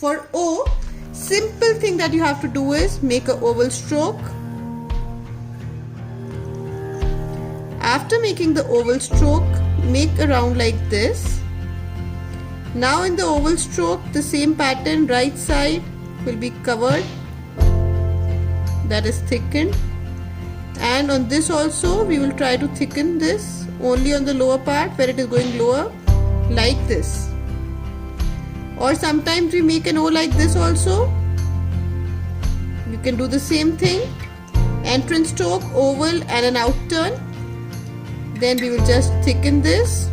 For O, simple thing that you have to do is make an oval stroke. After making the oval stroke, make a round like this. Now in the oval stroke, the same pattern, right side will be covered, that is thickened, and on this also we will try to thicken this only on the lower part where it is going lower, like this. Or sometimes we make an O like this also. You can do the same thing, entrance stroke, oval and an out turn. Then we will just thicken this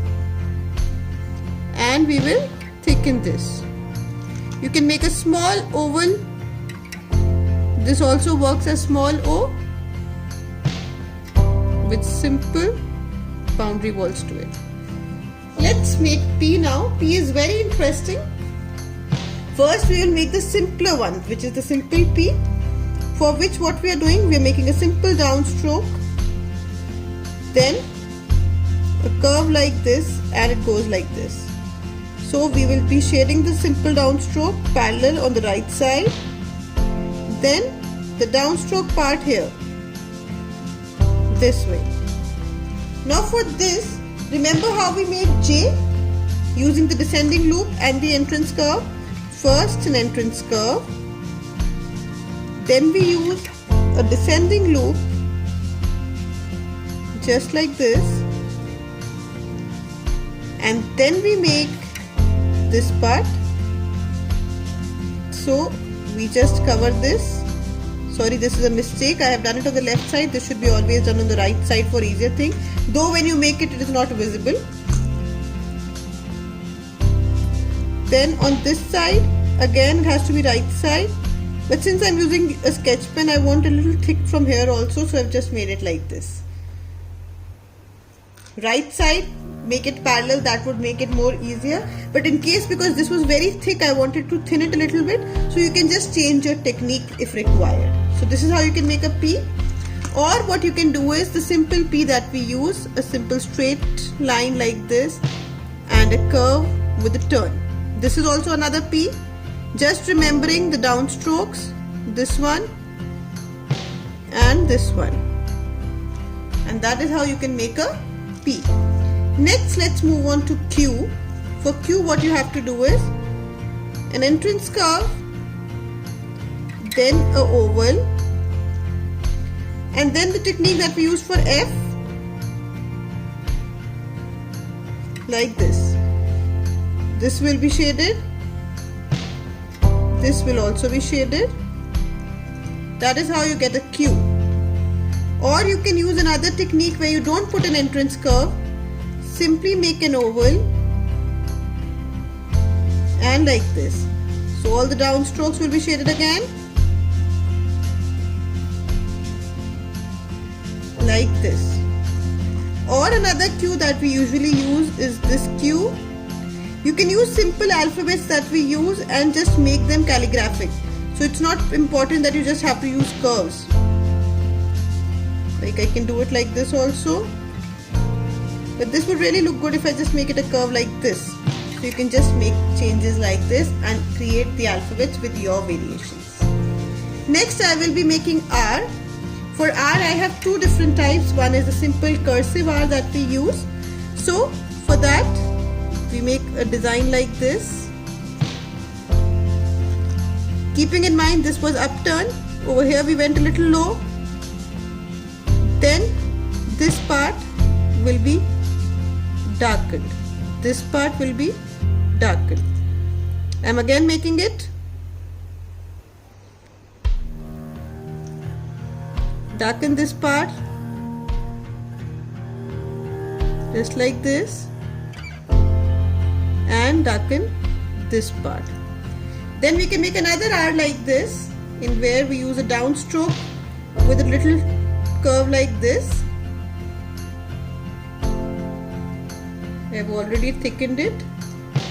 and we will thicken this. You can make a small oval. This also works as small O with simple boundary walls to it. Let's make P now. P is very interesting. First we will make the simpler one, which is the simple P, for which what we are doing, we are making a simple downstroke, then a curve like this, and it goes like this. So we will be shading the simple downstroke parallel on the right side, then the downstroke part here, this way. Now for this, remember how we made J using the descending loop and the entrance curve. First an entrance curve, then we use a descending loop just like this, and then we make this part. So we just cover this. Sorry, this is a mistake. I have done it on the left side. This should be always done on the right side for easier thing. Though when you make it, it is not visible. Then on this side, again it has to be right side. But since I am using a sketch pen, I want a little thick from here also. So I have just made it like this. Right side, make it parallel, that would make it more easier. But in case, because this was very thick, I wanted to thin it a little bit. So you can just change your technique if required. So this is how you can make a P. Or what you can do is the simple P that we use, a simple straight line like this and a curve with a turn. This is also another P. Just remembering the downstrokes, this one and this one. And that is how you can make a P. Next, let's move on to Q. For Q, what you have to do is an entrance curve, then a oval, and then the technique that we use for F, like this. This will be shaded. This will also be shaded. That is how you get a Q. Or you can use another technique where you don't put an entrance curve. Simply make an oval and like this. So all the downstrokes will be shaded again, like this. Or another Q that we usually use is this Q. You can use simple alphabets that we use and just make them calligraphic. So it's not important that you just have to use curves. Like I can do it like this also. But this would really look good if I just make it a curve like this. So you can just make changes like this and create the alphabets with your variations. Next I will be making R. For R I have two different types. One is a simple cursive R that we use. So for that we make a design like this. Keeping in mind this was upturn. Over here we went a little low. Then this part will be darkened. This part will be darkened. I am again making it. Darken this part just like this and darken this part. Then we can make another R like this, in where we use a downstroke with a little curve like this. I have already thickened it,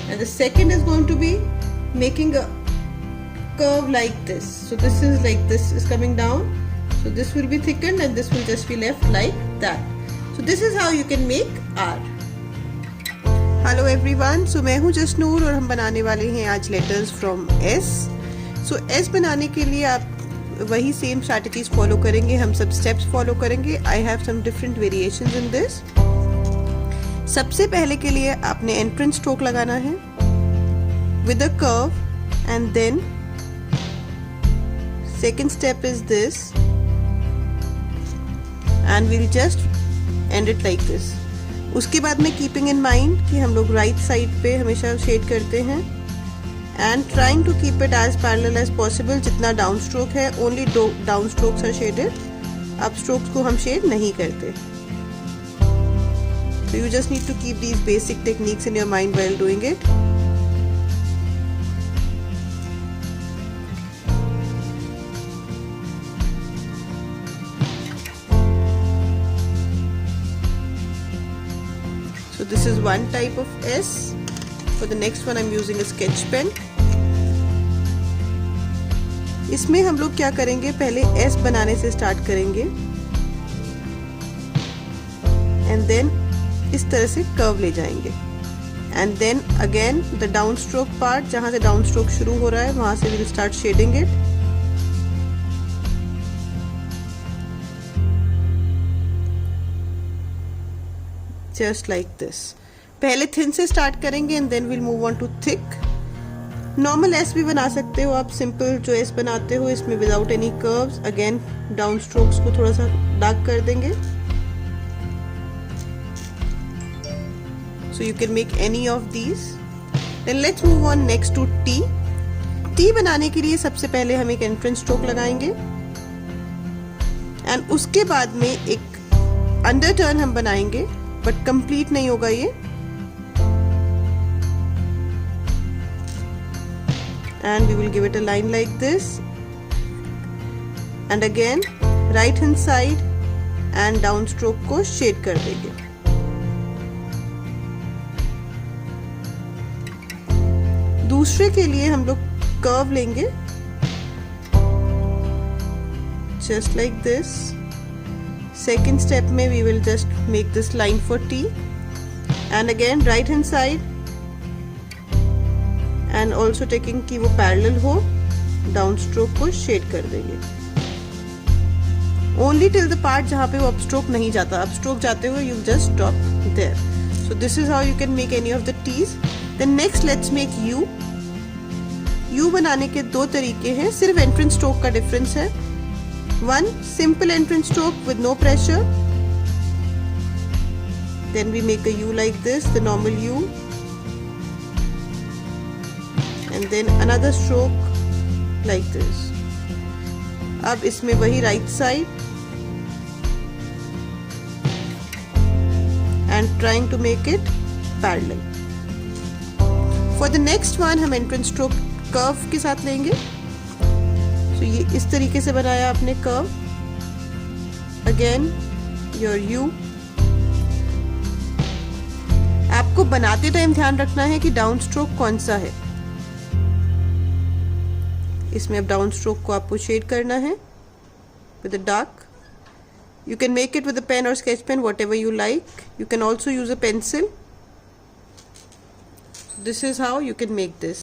and the second is going to be making a curve like this. So this is like this is coming down. So this will be thickened and this will just be left like that. So this is how you can make R. Hello everyone, so मैं हूँ जसनूर और हम बनाने वाले हैं आज letters from S. So S बनाने के लिए आप वही सेम स्ट्रैटेजीज फॉलो करेंगे, हम सब स्टेप्स फॉलो करेंगे। I have some different variations in this. सबसे पहले के लिए आपने एंट्रेंस स्ट्रोक लगाना है with a curve and then second step is this and we'll just end it like this. उसके बाद में कीपिंग इन माइंड कि हम लोग राइट साइड पे हमेशा शेड करते हैं and trying to keep it as parallel as possible. जितना डाउन स्ट्रोक है only down strokes are shaded, up strokes को हम शेड नहीं करते। So you just need to keep these basic techniques in your mind while doing it. So this is one type of S. For the next one I'm using a sketch pen. इसमें हम लोग क्या करेंगे, पहले S बनाने से start करेंगे and then इस तरह से कर्व ले जाएंगे and then again the down stroke part, जहाँ से डाउन स्ट्रोक शुरू हो रहा है वहां से we'll start shading it. Just like this. पहले थिन से स्टार्ट करेंगे and then we'll move on to thick. Normal S भी बना सकते हो आप, सिंपल जो एस बनाते हो इसमें without any curves. Again down strokes को थोड़ा सा डार्क कर देंगे। So you can make any of these. Then let's move on next to T. T बनाने के लिए सबसे पहले हम एक एंट्रेंस स्ट्रोक लगाएंगे एंड उसके बाद में एक अंडर टर्न हम बनाएंगे, बट कंप्लीट नहीं होगा ये। And we will give it a line like this. And again right hand side and down stroke को शेड कर देंगे। दूसरे के लिए हम लोग कर्व लेंगे just like this. Second step में we will just make this line for T and again right hand side and also taking कि वो पैरेलल हो, डाउन स्ट्रोक को शेड कर देंगे ओनली टिल द पार्ट जहाँ पे वो अप स्ट्रोक नहीं जाता। अप स्ट्रोक जाते हुए you just stop there. So this is how you can make any of the T's. Then next let's make U. U बनाने के दो तरीके हैं, सिर्फ एंट्रेंस स्ट्रोक का डिफरेंस है। One simple entrance stroke with no pressure, then we make a U like this, the normal U, and then another stroke like this. अब इसमें वही right side and trying to make it parallel. For the next one हम entrance stroke curve के साथ लेंगे। So ये इस तरीके से बनाया आपने curve. Again your U. आपको बनाते टाइम ध्यान रखना है कि डाउन स्ट्रोक कौन सा है। इसमें अब डाउन स्ट्रोक को आपको शेड करना है with a dark. You can make it with a pen or sketch pen, whatever you like. You can also use a pencil. This is how you can make this.